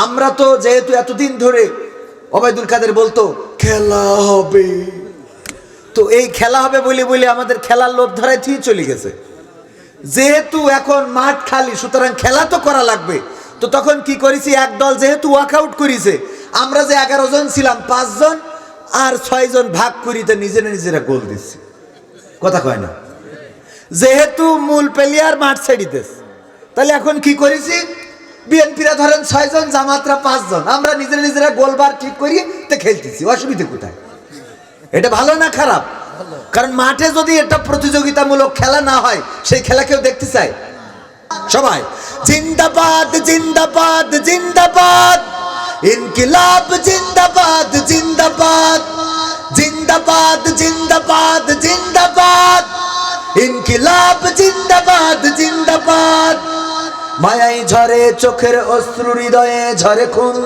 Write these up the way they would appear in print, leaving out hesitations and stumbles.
আমরা তো যেহেতু এতদিন ধরে ওবায়দুল কাদের বলতো খেলা হবে, তো এই খেলা হবে বলে বলে আমাদের খেলার লোভ ধরায় ঠিক চলে গেছে। যেহেতু এখন মাঠ খালি, সুতরাং খেলা তো করা লাগবে। তো তখন কি করেছি, এক দল যেহেতু ওয়ার্কআউট করেছে, আমরা যে 11 জন ছিলাম 5 জন আর 6 জন ভাগ করিতে নিজেরা গোল দিচ্ছি। কথা কয় না? যেহেতু মূল প্লেয়ার মাঠ ছেড়িতেছে, তাহলে এখন কি করেছি, বিএনপিরা ধরেন 6 জন, জামাতরা 5 জন, আমরা নিজেরা গোলবার ঠিক করি তো খেলতেছি। অসুবিধা কোথায়? এটা ভালো না খারাপ? কারণ মাঠে যদি এটা প্রতিযোগিতামূলক খেলা না হয়, সেই খেলা কেউ দেখতে চায়? সবাই জিন্দাবাদ জিন্দাবাদ জিন্দাবাদ, ইনকিলাব জিন্দাবাদ জিন্দাবাদ, জিন্দাবাদ জিন্দাবাদ জিন্দাবাদ, ইনকিলাব জিন্দাবাদ জিন্দাবাদ। মায়াই ঝরে চোখের অশ্রু, হৃদয়ে ঝরে খুন,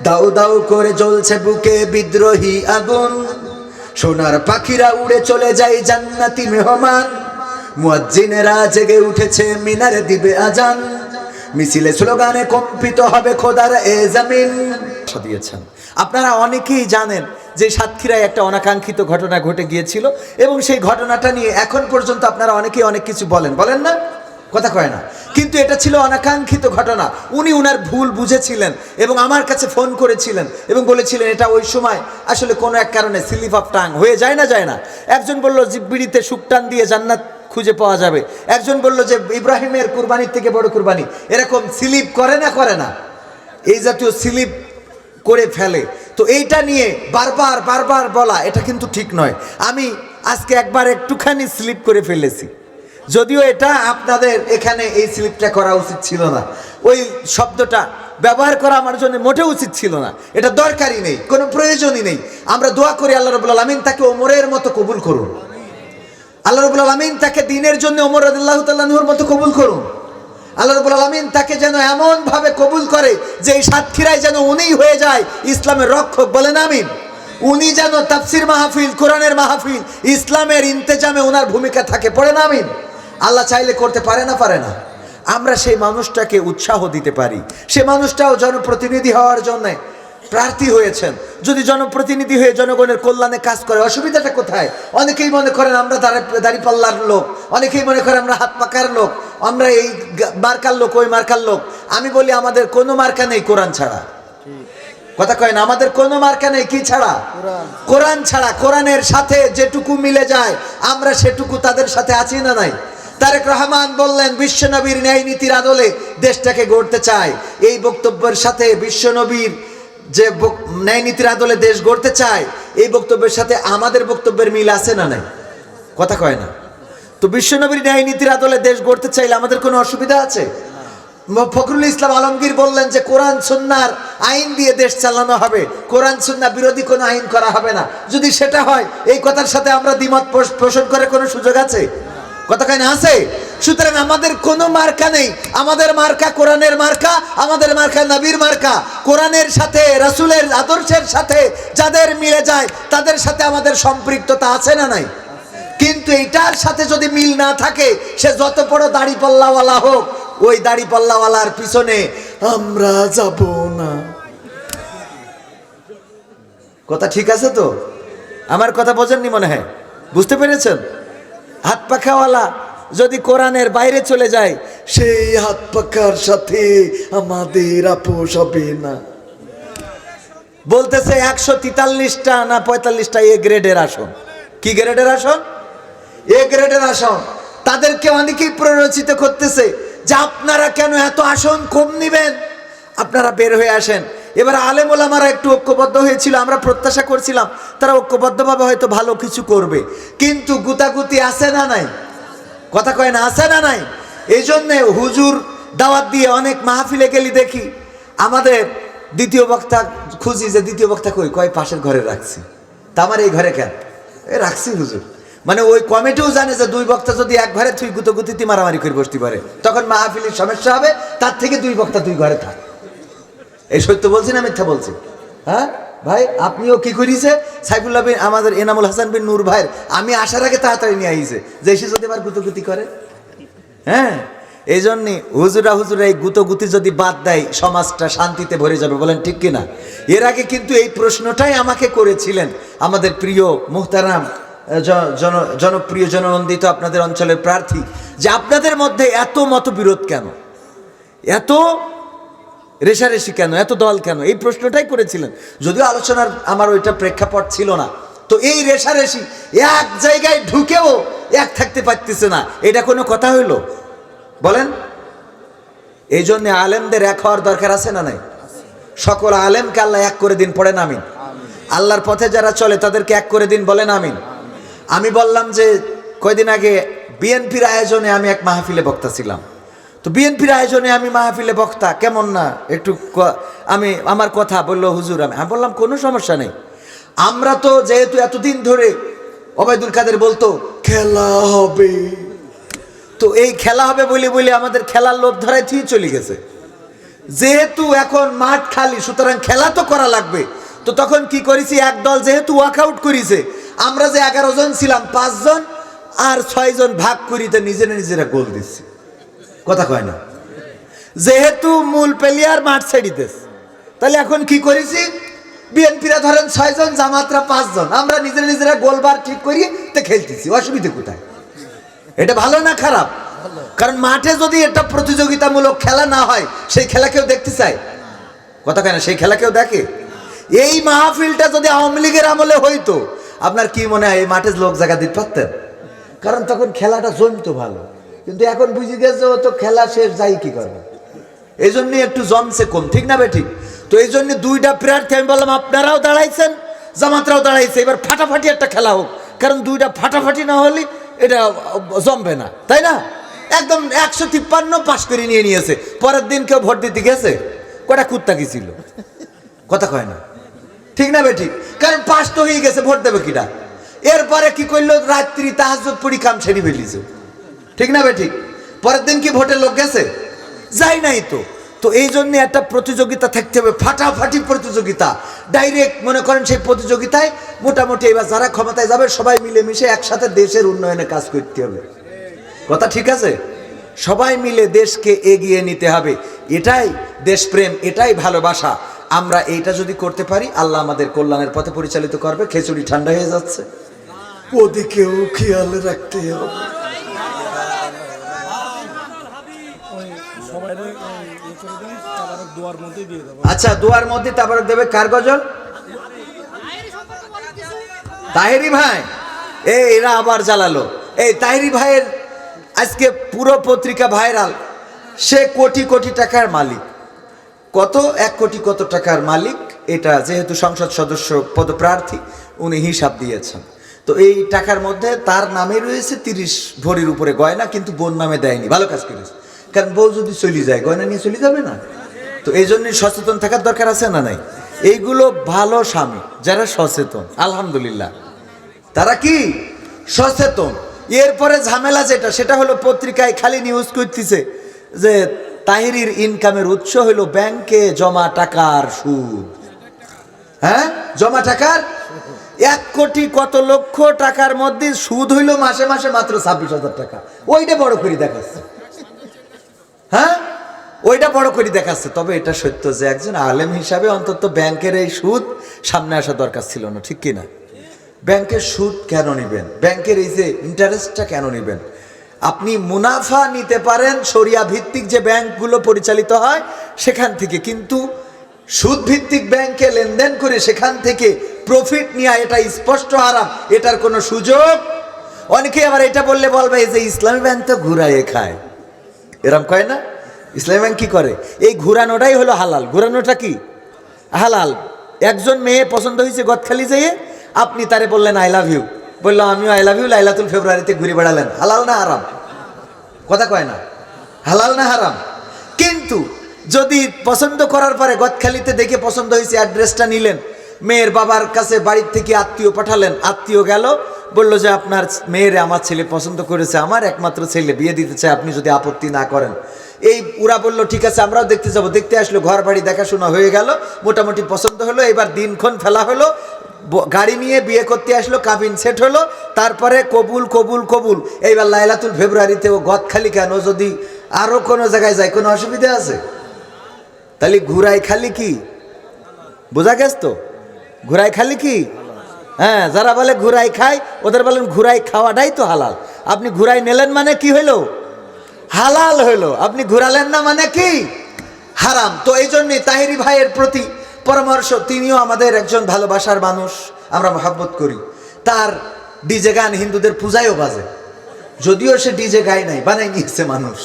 দাউ দাউ করে জ্বলছে বুকে বিদ্রোহী আগুন। সোনার পাখিরা উড়ে চলে যায় জান্নাতি মেহমান, মুয়াজ্জিনেরা জেগে উঠেছে মিনারে দিবে আজান, মিছিলে স্লোগানে কম্পিত হবে খোদার এ জমিন। দিয়েছেন আপনারা অনেকেই জানেন যে সাতক্ষীরায় একটা অনাকাঙ্ক্ষিত ঘটনা ঘটে গিয়েছিল, এবং সেই ঘটনাটা নিয়ে এখন পর্যন্ত আপনারা অনেকেই অনেক কিছু বলেন না? কথা কয় না? কিন্তু এটা ছিল অনাকাঙ্ক্ষিত ঘটনা। উনি উনার ভুল বুঝেছিলেন এবং আমার কাছে ফোন করেছিলেন এবং বলেছিলেন এটা ওই সময় আসলে কোনো এক কারণে স্লিপ অফ টাং হয়ে যায় না। একজন বলল জিব্বিড়িতে শুকটান দিয়ে জান্নাত খুঁজে পাওয়া যাবে, একজন বলল যে ইব্রাহিমের কুরবানির থেকে বড় কুরবানি। এরকম স্লিপ করে না, এই জাতীয় স্লিপ করে ফেলে। তো এইটা নিয়ে বারবার বলা এটা কিন্তু ঠিক নয়। আমি আজকে একবার একটুখানি স্লিপ করে ফেলেছি, যদিও এটা আপনাদের এখানে এই স্লিপটা করা উচিত ছিল না, ওই শব্দটা ব্যবহার করা আমার জন্য মোটেও উচিত ছিল না। এটা দরকারই নেই, কোনো প্রয়োজনই নেই। আমরা দোয়া করি আল্লাহ রাব্বুল আলামিন তাকে ওমরের মতো কবুল করুন, আল্লাহ রাব্বুল আলামিন তাকে দ্বীনের জন্য ওমর রাদিয়াল্লাহু তাআলা আনহুর মতো কবুল করুন। আল্লাহ রাব্বুল আলামিন তাকে যেন এমন ভাবে কবুল করে যে এই সাতক্ষীরায় যেন উনিই হয়ে যায় ইসলামের রক্ষক। বলেন আমিন। উনি যেন তাফসির মাহফিল, কোরআনের মাহফিল, ইসলামের ইন্তেজামে ওনার ভূমিকা থাকে। পড়েন আমিন। আল্লাহ চাইলে করতে পারে না? আমরা সেই মানুষটাকে উৎসাহ দিতে পারি। সে মানুষটাও জনপ্রতিনিধি হওয়ার জন্য প্রার্থী হয়েছেন। যদি জনপ্রতিনিধি হয়ে জনগণের কল্যাণে কাজ করে, অসুবিধাটা কোথায়? অনেকেই মনে করেন আমরা দাড়িপাল্লার লোক, অনেকেই মনে করেন আমরা হাত পাকার লোক, আমরা এই মার্কার লোক, ওই মার্কার লোক। আমি বলি আমাদের কোনো মার্কা নেই কোরআন ছাড়া। কথা কয় না? আমাদের কোনো মার্কা নেই কি ছাড়া? কোরআন ছাড়া। কোরআনের সাথে যেটুকু মিলে যায় আমরা সেটুকু তাদের সাথে আছি না নাই? তারেক রহমান বললেন বিশ্বনবীর ন্যায় নীতির আদলে দেশটাকে গড়তে চায়। এই বক্তব্যের সাথে বিশ্বনবীর যে ন্যায় নীতির আদলে দেশ গড়তে চায়, এই বক্তব্যের সাথে আমাদের বক্তব্যের মিল আছে না নাই? কথা কয় না? তো বিশ্বনবীর ন্যায় নীতির আদলে দেশ গড়তে চাইলে আমাদের কোনো অসুবিধা আছে? ফখরুল ইসলাম আলমগীর বললেন যে কোরআন সুন্নাহর আইন দিয়ে দেশ চালানো হবে, কোরআন সুন্নাহ বিরোধী কোনো আইন করা হবে না। যদি সেটা হয়, এই কথার সাথে আমরা দ্বিমত পোষণ করার কোনো সুযোগ আছে? কথা কয় না? আছে। সুতরাং আমাদের কোনো মার্কা নেই। আমাদের মার্কা কোরআনের মার্কা, আমাদের মার্কা নবীর মার্কা। কোরআনের সাথে, রাসূলের আদর্শের সাথে যাদের মিলে যায় তাদের সাথে আমাদের সম্পৃক্ততা আছে না নাই? কিন্তু এইটার সাথে যদি মিল না থাকে, সে যত বড় দাড়ি পাল্লাওয়ালা হোক, ওই দাড়ি পাল্লাওয়ালার পিছনে আমরা যাব না। কথা ঠিক আছে তো? আমার কথা বোঝেননি মনে হয়? বুঝতে পেরেছেন? হাত পাখাওয়ালা যদি কোরআনের বাইরে চলে যায়, সেই হাত পাখার সাথে আমাদের আপোষ হবে না। বলতেছে 143টা না 45টা এ গ্রেডের আসন। কি গ্রেডের আসন? এ গ্রেডের আসন। তাদেরকে অনেকেই প্ররোচিত করতেছে যে আপনারা কেন এত আসন কম নিবেন, আপনারা বের হয়ে আসেন। এবার আলেম ওলামারা একটু ঐক্যবদ্ধ হয়েছিল, আমরা প্রত্যাশা করছিলাম তারা ঐক্যবদ্ধভাবে হয়তো ভালো কিছু করবে, কিন্তু গুতাগুতি আছে না নাই? কথা কয় না? আছে না নাই? এই জন্যে হুজুর দাওয়াত দিয়ে অনেক মাহফিলে গেলি দেখি আমাদের দ্বিতীয় বক্তা খুঁজি যে দ্বিতীয় বক্তা কয় পাশের ঘরে রাখছি। তা আমার এই ঘরে কেন? রাখছি হুজুর। মানে ওই কমিটিও জানে যে দুই বক্তা যদি এক ঘরে তুই গুতগুতিতে মারামারি করে বসতে পারে, তখন মাহফিলের সমস্যা হবে। তার থেকে দুই বক্তা দুই ঘরে থাক। এই সত্য বলছি না মিথ্যা বলছি? হ্যাঁ ভাই, আপনিও কি করিছে? সাইফুল্লাহ বিন আমাদের এনামুল হাসান বিন নূর ভাইয়ের আমি আসার আগে তাড়াতাড়ি নিয়ে আইছে যে এসে যদি আবার গুতগুতি করে। হ্যাঁ, এই জন্যে হুজুরা এই গুতোগুতি যদি বাদ দেয় সমাজটা শান্তিতে ভরে যাবে, বলেন ঠিক কিনা? এর আগে কিন্তু এই প্রশ্নটাই আমাকে করেছিলেন আমাদের প্রিয় মুহতারাম জনপ্রিয় জননন্দিত আপনাদের অঞ্চলের প্রার্থী, যে আপনাদের মধ্যে এত মতবিরোধ কেন, এত রেশারেশি কেন, এত দল কেন? এই প্রশ্নটাই করেছিলেন, যদিও আলোচনার আমার ওইটা প্রেক্ষাপট ছিল না। তো এই রেশারেশি এক জায়গায় ঢুকেও এক থাকতে পারতেছে না, এটা কোনো কথা হইল? বলেন। এই জন্য আলেমদের এক হওয়ার দরকার আছে না নাই? সকল আলেমকে আল্লাহ এক করে দিন, পড়েন আমিন। আল্লাহর পথে যারা চলে তাদেরকে এক করে দিন, বলেন আমিন। আমি বললাম যে কয়দিন আগে বিএনপির আয়োজনে আমি এক মাহফিলে বক্তা ছিলাম। তো বিএনপির আয়োজনে আমি মাহফিলে বক্তা, কেমন না একটু আমি আমার কথা বললো হুজুর, আমি বললাম কোনো সমস্যা নেই। আমরা তো যেহেতু এতদিন ধরে ওবায়দুল কাদের বলতো খেলা হবে, তো এই খেলা হবে বলে বলে আমাদের খেলার লোভ ধরায় ঠিক চলে গেছে। যেহেতু এখন মাঠ খালি, সুতরাং খেলা তো করা লাগবে। তো তখন কি করেছি, এক দল যেহেতু ওয়াকআউট করেছে, আমরা যে 11 জন ছিলাম 5 জন আর 6 জন ভাগ করিতে নিজেরা গোল দিচ্ছি। কথা কয় না? যেহেতু মূল প্লেয়ার মাঠ ছেড়িতেছে, তাহলে এখন কি করেছি, বিএনপিরা ধরেন 6 জন, জামাতরা 5 জন, আমরা নিজেরা গোলবার ঠিক করি তো খেলতেছি। অসুবিধা কোথায়? এটা ভালো না খারাপ? কারণ মাঠে যদি এটা প্রতিযোগিতামূলক খেলা না হয়, সেই খেলা কেউ দেখতে চায়? কথা কয় না? সেই খেলা কেউ দেখে? এই মাহফিলটা যদি আওয়ামী লীগের আমলে হইতো, আপনার কি মনে হয় এই মাঠে লোক জায়গা দিতে পারতেন? কারণ তখন খেলাটা জমতো ভালো। কিন্তু এখন বুঝে গেছে ও তো খেলা শেষ, যাই কি করবে, এই জন্যই একটু জমছে কম, ঠিক না বেঠিক? তো এই জন্য দুইটা প্রার্থী আমি বললাম, আপনারাও দাঁড়াইছেন, জামাতরাও দাঁড়াইছে, এবার ফাটাফাটি একটা খেলা হোক। কারণ দুইটা ফাটাফাটি না হলে এটা জমবে না, তাই না? একদম 153 পাশ করে নিয়েছে। পরের দিন কেউ ভোট দিতে গেছে? কটা কুত্তা গেছিল? কথা কয় না? ঠিক না বেঠিক? কারণ পাশ তো হয়ে গেছে, ভোট দেবে কিটা? এরপরে কি করলো, রাত্রি তাহাজ্জুদ পড়ি কাম সেরে ফেলিছে, ঠিক না বেঠিক? পরের দিন কি ভোটের লোক গেছে? যাই নাই তো। তো এই জন্য একটা প্রতিযোগিতা থাকতে হবে, ফাটাফাটি প্রতিযোগিতা। ডাইরেক্ট মনে করেন সেই প্রতিযোগিতায় মোটামুটি এবার যারা ক্ষমতায় যাবে সবাই মিলেমিশে একসাথে দেশের উন্নয়নে কাজ করতে হবে। কথা ঠিক আছে? সবাই মিলে দেশকে এগিয়ে নিতে হবে। এটাই দেশপ্রেম, এটাই ভালোবাসা। আমরা এইটা যদি করতে পারি, আল্লাহ আমাদের কল্যাণের পথে পরিচালিত করবে। খিচুড়ি ঠান্ডা হয়ে যাচ্ছে, ওদিকেও খেয়াল রাখতে হবে। আচ্ছা, দোয়ার মধ্যে তাবারক দেবে। কার গজল? তাহেরি ভাই। এরা আবার জ্বালালো। এই তাহেরি ভাইয়ের আজকে পুরো পত্রিকা ভাইরাল। সে কোটি কোটি টাকার মালিক। কত? 1 কোটি কত টাকার মালিক। এটা যেহেতু সংসদ সদস্য পদপ্রার্থী, উনি হিসাব দিয়েছেন। তো এই টাকার মধ্যে তার নামে রয়েছে 30 ভরির উপরে গয়না, কিন্তু বোন নামে দেয়নি। ভালো কাজ করেছে, কারণ বউ যদি চলে যায় গয়না নিয়ে চলে যাবে না? তো এই জন্যই সচেতন থাকার দরকার আছে না নাই? এইগুলো ভালো স্বামী যারা সচেতন, আলহামদুলিল্লাহ, তারা কি সচেতন। এরপরে ঝামেলা যেটা, সেটা হলো পত্রিকায় খালি নিউজ করতেছে যে তাহেরির ইনকামের উৎস হলো ব্যাংকে জমা টাকার সুদ। হ্যাঁ, জমা টাকার 1 কোটি কত লক্ষ টাকার মধ্যে সুদ হইল মাসে মাসে মাত্র 26,000 টাকা। ওইটা বড় করে দেখাচ্ছে। হ্যাঁ, ওইটা বড় করে দেখাচ্ছে। তবে এটা সত্য যে একজন আলেম হিসাবে অন্তত ব্যাংকের এই সুদ সামনে আসা দরকার ছিল না, ঠিক কিনা? ব্যাংকের সুদ কেন নেবেন? ব্যাংকের এই যে ইন্টারেস্টটা কেন নেবেন? আপনি মুনাফা নিতে পারেন শরিয়া ভিত্তিক যে ব্যাংকগুলো পরিচালিত হয় সেখান থেকে, কিন্তু সুদ ভিত্তিক ব্যাংকে লেনদেন করে সেখান থেকে প্রফিট নেওয়া এটা স্পষ্ট হারাম, এটার কোনো সুযোগ। অনেকে আবার এটা বললে বলবে যে ইসলামী ব্যাংক তো ঘুরাইয়ে খায়, এরকম কয় না? ইসলামী ব্যাংক কি করে? এই ঘুরানোটাই হলো হালাল। ঘুরানোটা কি হালাল? একজন মেয়ে পছন্দ হয়েছে গদখালি যেয়ে, আপনি তারে বললেন আই লাভ ইউ, বললো আমিও আই লাভ ইউ, লাইলাতুল ফেব্রুয়ারিতে ঘুরে বেড়ালেন। হালাল না হারাম? কথা কয় না? হালাল না হারাম? কিন্তু যদি পছন্দ করার পরে গদখালিতে দেখে পছন্দ হয়েছে, অ্যাড্রেসটা নিলেন, মেয়ের বাবার কাছে বাড়ির থেকে আত্মীয় পাঠালেন, আত্মীয় গেল, বললো যে আপনার মেয়েরে আমার ছেলে পছন্দ করেছে, আমার একমাত্র ছেলে, বিয়ে দিতে চায়, আপনি যদি আপত্তি না করেন। এই ওরা বললো ঠিক আছে আমরাও দেখতে যাবো। দেখতে আসলো, ঘর বাড়ি দেখাশোনা হয়ে গেল, মোটামুটি পছন্দ হলো। এবার দিনক্ষণ ফেলা হলো, গাড়ি নিয়ে বিয়ে করতে আসলো, কাবিন সেট হলো, তারপরে কবুল কবুল কবুল। এইবার লাইলাতুল ফেব্রুয়ারিতে ও গদখালি কেন যদি আরো কোনো জায়গায় যায়, কোনো অসুবিধা আছে? তাহলে ঘুরাই খালি কি বোঝা গেছ তো? ঘুরাই খালি কি? হ্যাঁ, যারা বলে ঘুরাই খায় ওদের বলেন ঘুরাই খাওয়াটাই তো হালাল। আপনি ঘুরাই নিলেন মানে কি হইলো? হালাল হইলো। আপনি ঘুরালেন না মানে কি? হারাম। তো এই জন্যই তাহেরি ভাইয়ের প্রতি পরামর্শ, তিনিও আমাদের একজন ভালোবাসার মানুষ, আমরা মহব্বত করি। তার ডিজে গান হিন্দুদের পূজায়ও বাজে, যদিও সে ডিজে গায় নাই, বানাই নিয়েছে মানুষ,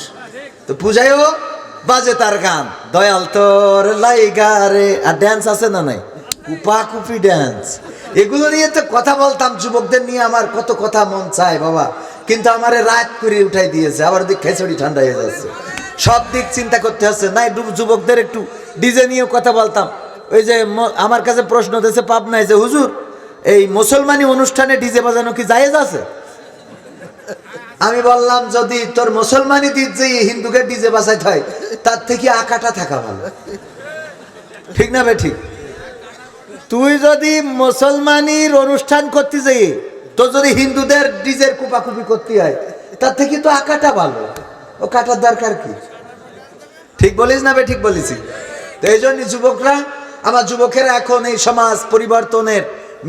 তো পূজায়ও বাজে তার গান। দয়াল তোর লাইগারে, আর ড্যান্স আছে না নাই? কুপাকুপি ড্যান্স, এগুলো নিয়ে তো কথা বলতাম, যুবকদের নিয়ে আমার কত কথা মন চায় বাবা, কিন্তু আমারে রাত করে উঠাই দিয়েছে। আবার দিক খেচড়ি ঠান্ডা হয়ে যাচ্ছে, সব দিক চিন্তা করতে হচ্ছে। নাই যুবকদের একটু ডিজে নিয়েও কথা বলতাম। ওই যে আমার কাছে প্রশ্ন দিয়েছে পাবনায় যে হুজুর, এই মুসলমানি অনুষ্ঠানে ডিজে বাজানো কি জায়েজ আছে? আমি বললাম যদি তোর মুসলমানি দিক যে হিন্দুকে ডিজে বাজাইতে হয়, তার থেকে আকাটা থাকা ভালো। ঠিক না বে ঠিক? তুই যদি মুসলমানির অনুষ্ঠান করতে যাই, তো যদি হিন্দুদের ডিজের কুপাকুপি করতে হয়, তার থেকে তো আকাটা ভালো। ও কাটার দরকার কি? ঠিক বলিস না বে ঠিক বলেছি? তো এই জন্য যুবকরা, আমার যুবকেরা এখন এই সমাজ পরিবর্তনের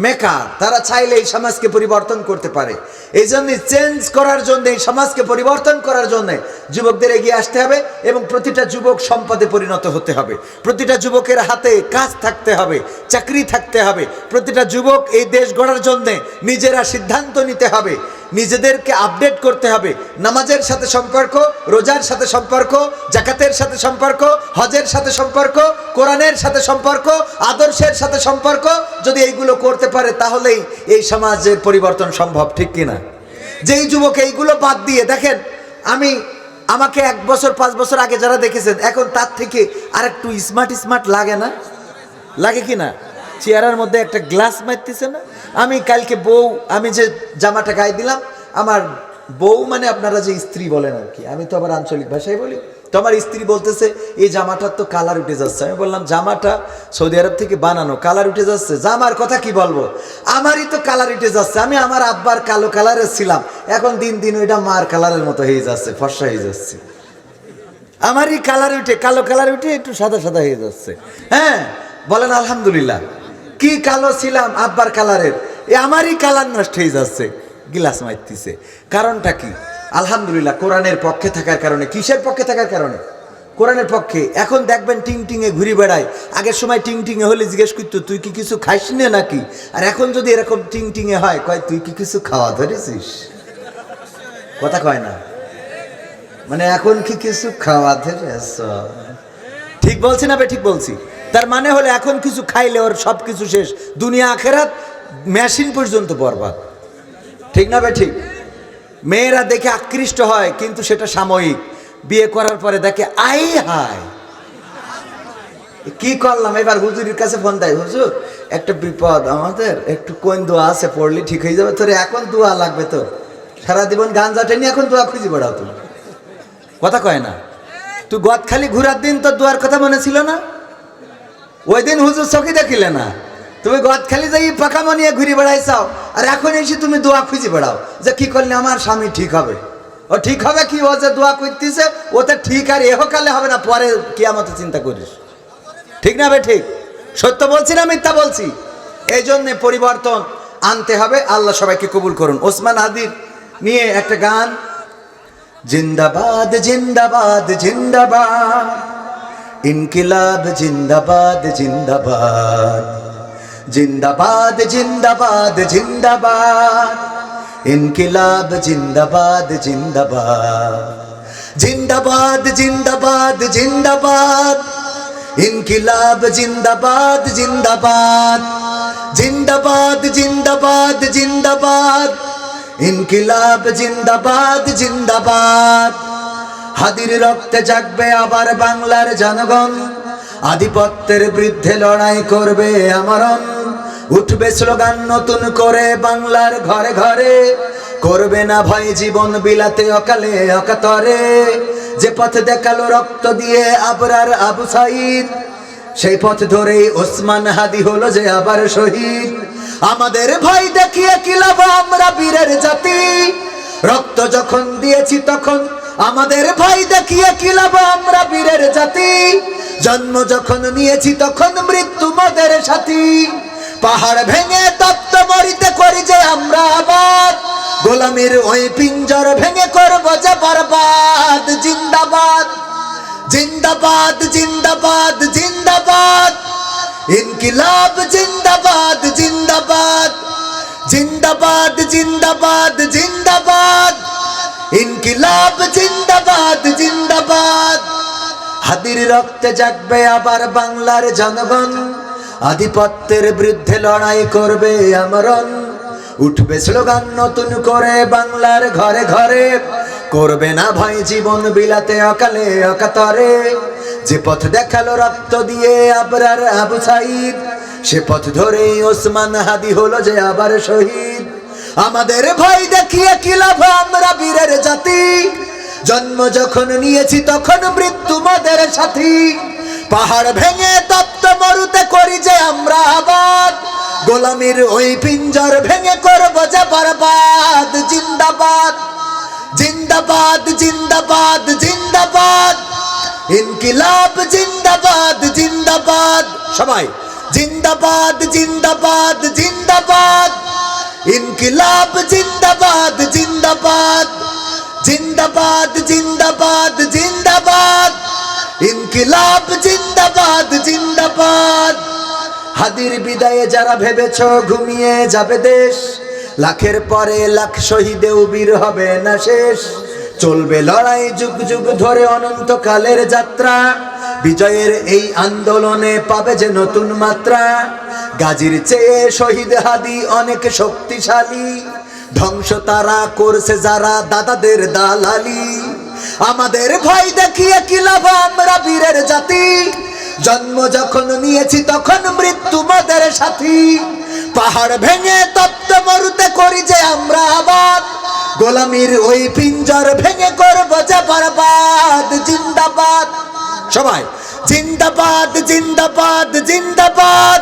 মেকার, তারা চাইলে এই সমাজকে পরিবর্তন করতে পারে। এই জন্য চেঞ্জ করার জন্য, এই সমাজকে পরিবর্তন করার জন্য যুবকদের এগিয়ে আসতে হবে এবং প্রতিটা যুবক সম্পদে পরিণত হতে হবে। প্রতিটা যুবকের হাতে কাজ থাকতে হবে, চাকরি থাকতে হবে। প্রতিটা যুবক এই দেশ গড়ার জন্য নিজেরা সিদ্ধান্ত নিতে হবে, নিজেদেরকে আপডেট করতে হবে। নামাজের সাথে সম্পর্ক, রোজার সাথে সম্পর্ক, জাকাতের সাথে সম্পর্ক, হজের সাথে সম্পর্ক, কোরআনের সাথে সম্পর্ক, আদর্শের সাথে সম্পর্ক। যদি এইগুলো করতে পারে তাহলেই এই সমাজের পরিবর্তন সম্ভব, ঠিক কিনা? যেই যুবক এইগুলো বাদ দিয়ে, দেখেন আমাকে 1 বছর 5 বছর আগে যারা দেখেছেন, এখন তার থেকে আর একটু স্মার্ট লাগে না? লাগে কি না? চেয়ারের মধ্যে একটা গ্লাস মারতেছে না? আমি কালকে আমি যে জামাটা গায়ে দিলাম, আমার বউ মানে আপনারা যে স্ত্রী বলেন আর কি, আমি তো আবার আঞ্চলিক ভাষায় বলি, তো আমার স্ত্রী বলতেছে এই জামাটার তো কালার উঠে যাচ্ছে। আমি বললাম জামাটা সৌদি আরব থেকে বানানো, কালার উঠে যাচ্ছে? জামার কথা কি বলবো, আমারই তো কালার উঠে যাচ্ছে। আমি আমার আব্বার কালো কালারের ছিলাম, এখন দিন দিন ওইটা মার কালারের মতো হয়ে যাচ্ছে, ফর্সা হয়ে যাচ্ছে। আমারই কালার উঠে, কালো কালার উঠে একটু সাদা সাদা হয়ে যাচ্ছে। হ্যাঁ বলেন আলহামদুলিল্লাহ। কি কালো ছিলাম আব্বার কালারের, আমারই কালার নষ্ট হয়ে যাচ্ছে, গিলাস মারতেছে। কারণটা কি? আলহামদুলিল্লাহ কোরআনের পক্ষে থাকার কারণে। কিসের পক্ষে থাকার কারণে? কোরআনের পক্ষে। এখন দেখবেন টিং টিংয়ে ঘুরে বেড়ায়। আগের সময় টিং টিংয়ে হলে জিজ্ঞেস করতো তুই কি কিছু খাইস না নাকি, আর এখন যদি এরকম টিং টিংয়ে হয়, কয় তুই কি কিছু খাওয়া ধরেছিস? কথা কয় না, মানে এখন কি কিছু খাওয়া ধরেছ? ঠিক বলছি না বে ঠিক বলছি? তার মানে হলো এখন কিছু খাইলে ওর সব কিছু শেষ, দুনিয়া আখেরাত মেশিন পর্যন্ত বরবাদ। ঠিক না বে ঠিক? মেয়েরা দেখে আকৃষ্ট হয়, কিন্তু সেটা সাময়িক। বিয়ে করার পরে দেখে আই হায় কি করলাম। এবার হুজুরের কাছে ফোন দেয়, হুজুর একটা বিপদ, আমাদের একটু কোন দোয়া আছে পড়লে ঠিক হয়ে যাবে। তোর এখন দোয়া লাগবে, তো সারা জীবন গাঞ্জা টেনে এখন দোয়া খুঁজে বেড়াও তুমি। কথা কয় না? তুই গদ খালি ঘুরার দিন তোর দোয়ার কথা মনে ছিল না? ওই দিন হুজুর চকি দেখিলে না? তুমি গদ খালি যাই পাকা মনিয়ে ঘুরে বেড়াইছাও, আর এখন এসে তুমি দোয়া খুঁজে বেড়াও যে কি করলে আমার স্বামী ঠিক হবে। ও ঠিক হবে কি? ও যে দোয়া করতেছে ওতে ঠিক আর এহকালে হবে না, পরে কিয়ামতে চিন্তা করিস। ঠিক না বে ঠিক? সত্য বলছি না মিথ্যা বলছি? এই জন্যে পরিবর্তন আনতে হবে। আল্লাহ সবাইকে কবুল করুন। ওসমান হাদির নিয়ে একটা গান, জিন্দাবাদ জিন্দাবাদ জিন্দাবাদ, ইনকিলাব জিন্দাবাদ জিন্দাবাদ, জিন্দাবাদ জিন্দাবাদ জিন্দাবাদ, ইনকিলাব জিন্দাবাদ জিন্দাবাদ, জিন্দাবাদ জিন্দাবাদ জিন্দাবাদ, ইনকিলাব জিন্দাবাদ জিন্দাবাদ, জিন্দাবাদ জিন্দাবাদ জিন্দাবাদ, ইনকিলাব জিন্দাবাদ জিন্দাবাদ। হাদির রক্তে জাগবে আবার বাংলার জনগণ, আধিপত্যের বিরুদ্ধে লড়াই করবে আমরণ। উঠবে স্লোগান নতুন করে বাংলার ঘরে ঘরে, করবে না ভয় জীবন বিলাতে অকালে অকাতরে। যে পথ দেখালো রক্ত দিয়ে আবরার আবু সাইদ, সেই পথ ধরেই ওসমান হাদি হলো যে আবার শহীদ। আমাদের ভয় দেখিয়ে কি লাভ, আমরা বীরের জাতি। রক্ত যখন দিয়েছি তখন আমাদের ভয় দেখিয়ে কি লাভ, আমরা বীরের জাতি। জন্ম যখন নিয়েছি তখন মৃত্যু মোদের সাথী। পাহাড় ভেঙে তপ্ত মরিতে করি যে আমরা আবাদ, গোলামির ওই পিঞ্জর ভেঙে করব যে বরবাদ। জিন্দাবাদ জিন্দাবাদ জিন্দাবাদ জিন্দাবাদ, ইনকিলাব জিন্দাবাদ জিন্দাবাদ। জিন্দাবাদ জিন্দাবাদ জিন্দাবাদ, ইনকিলাব জিন্দাবাদ জিন্দাবাদ। হাদির রক্তে জাগবে আবার বাংলার জনগণ, আধিপত্যের বিরুদ্ধে লড়াই করবে আমরণ। উঠবে স্লোগান নতুন করে বাংলার ঘরে ঘরে, করবে না ভয় জীবন বিলাতে অকালে অকাতরে। যে পথ দেখালো রক্ত দিয়ে আবরার আবু সাইদ, সে পথ ধরেই ওসমান হাদি হলো যে আবার শহীদ। আমাদের ভয় দেখিয়ে কি লাভ, আমরা বীরের জাতি। জন্ম যখন নিয়েছি তখন মৃত্যু মোদের সাথী। পাহাড় ভেঙে তপ্ত মরুতে করি যে আমরা আবাদ, গোলামির ওই পিঞ্জর ভেঙে করব যে বরবাদ। জিন্দাবাদ জিন্দাবাদ জিন্দাবাদ জিন্দাবাদ, ইনকিলাব জিন্দাবাদ জিন্দাবাদ। সবাই জিন্দাবাদ জিন্দাবাদ জিন্দাবাদ, ইনকিলাব জিন্দাবাদ জিন্দাবাদ। জিন্দাবাদ জিন্দাবাদ জিন্দাবাদ, ইনকিলাব জিন্দাবাদ জিন্দাবাদ। হাদির বিদায়ে যারা ভেবেছ ঘুমিয়ে যাবে দেশ, লাখের পরে লাখ শহীদেও বীর হবে না শেষ। চলবে লড়াই যুগ যুগ ধরে অনন্তকালের যাত্রা, বিজয়ের এই আন্দোলনে পাবে যে নতুন মাত্রা। গাজীর চেয়ে শহীদ হাদি অনেক শক্তিশালী, ধ্বংস তারা করছে যারা দাদাদের দালালি। আমাদের ভয় দেখিয়ে কি লাভ, আমরা বীরের জাতি। জন্ম যখন নিয়েছি তখন মৃত্যু মোদের সাথী। পাহাড় ভেঙে তপ্ত মরুতে করি যে আমরা আবাদ, গোলামির ওই পিঞ্জর ভেঙে করব যে বরবাদ। জিন্দাবাদ সবাই জিন্দাবাদ জিন্দাবাদ জিন্দাবাদ,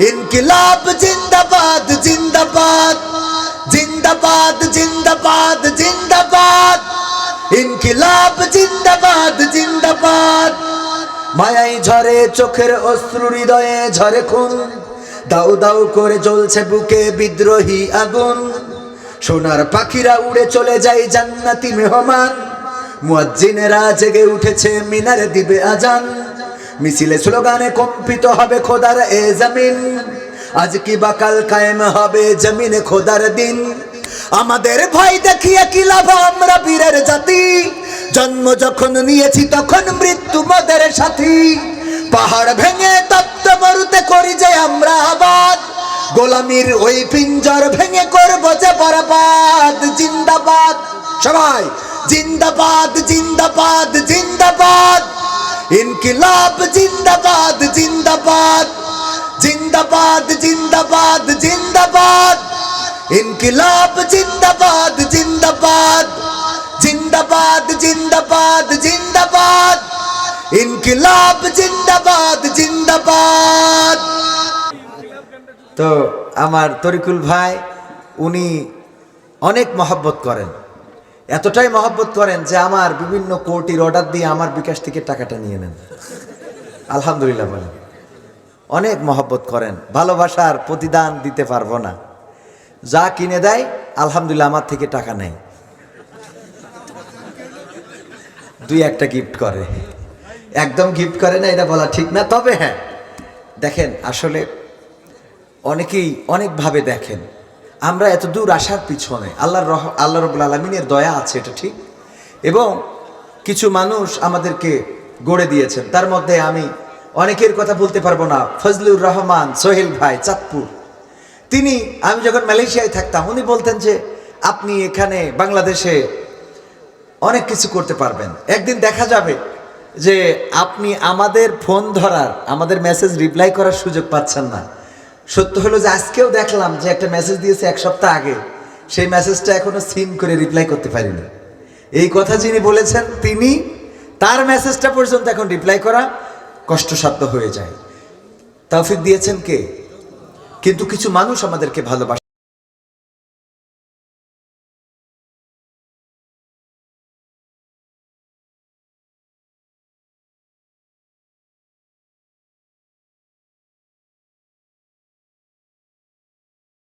ইনকিলাব জিন্দাবাদ জিন্দাবাদ। জিন্দাবাদ জিন্দাবাদ জিন্দাবাদ, ইনকিলাব জিন্দাবাদ জিন্দাবাদ। মায়াই ঝরে চোখের অশ্রু, হৃদয়ে ঝরে খুন, দাউ দাউ করে জ্বলছে বুকে বিদ্রোহী আগুন। সোনার পাখিরা উড়ে চলে যায় জান্নাতি মেহমান, মুয়াজ্জিনেরা জেগে উঠেছে মিনারে দিবে আজান। মিছিলে স্লোগানে কম্পিত হবে খোদার এ জমিন, আজ কি বাকাল কায়েম হবে জমিনে খোদার দিন। আমাদের ভয় দেখিয়ে কি লাভ, আমরা বীরের জাতি। জন্ম যখন নিয়েছি তখন মৃত্যু মোদের সাথী। পাহাড় ভেঙে তপ্ত মরুতে করি যে আমরা আবাদ, গোলামির ওই পিঞ্জর ভেঙে করব যে বরবাদ। জিন্দাবাদ সবাই জিন্দাবাদ জিন্দাবাদ জিন্দাবাদ, ইনকিলাব জিন্দাবাদ জিন্দাবাদ। জিন্দাবাদ জিন্দাবাদ জিন্দাবাদ, ইনকিলাব জিন্দাবাদ জিন্দাবাদ। জিন্দাবাদ জিন্দাবাদ জিন্দাবাদ, ইনকিলাব জিন্দাবাদ জিন্দাবাদ। তো আমার তরিকুল ভাই উনি অনেক মহব্বত করেন, এতটাই মহব্বত করেন যে আমার বিভিন্ন কোর্টের অর্ডার দিয়ে আমার বিকাশ থেকে টাকাটা নিয়ে নেন। আলহামদুলিল্লাহ বলেন, অনেক মহব্বত করেন, ভালোবাসার প্রতিদান দিতে পারবো না। যা কিনে দেয় আলহামদুলিল্লাহ আমার থেকে টাকা নেয়, দুই একটা গিফট করে, একদম গিফট করে না এটা বলা ঠিক না। তবে হ্যাঁ দেখেন, আসলে অনেকেই অনেকভাবে দেখেন, আমরা এত দূর আসার পিছনে আল্লাহ রাব্বুল আলামিনের দয়া আছে, এটা ঠিক। এবং কিছু মানুষ আমাদেরকে গড়ে দিয়েছেন, তার মধ্যে আমি অনেকের কথা বলতে পারবো না। ফজলুর রহমান সোহেল ভাই চাঁদপুর, আমি যখন মালয়েশিয়ায় থাকতাম উনি বলতেন যে আপনি এখানে বাংলাদেশে অনেক কিছু করতে পারবেন, একদিন দেখা যাবে যে আপনি আমাদের ফোন ধরার, আমাদের মেসেজ রিপ্লাই করার সুযোগ পাচ্ছেন না। সত্য হলো যে আজকেও দেখলাম যে একটা মেসেজ দিয়েছে এক সপ্তাহ আগে, সেই মেসেজটা এখনো সিন করে রিপ্লাই করতে পারিনি। এই কথা যিনি বলেছেন তিনি, তার মেসেজটা পর্যন্ত এখন রিপ্লাই করা কষ্টসাধ্য হয়ে যায়। তৌফিক দিয়েছেন কে? কিন্তু কিছু মানুষ আমাদেরকে ভালোবাসে।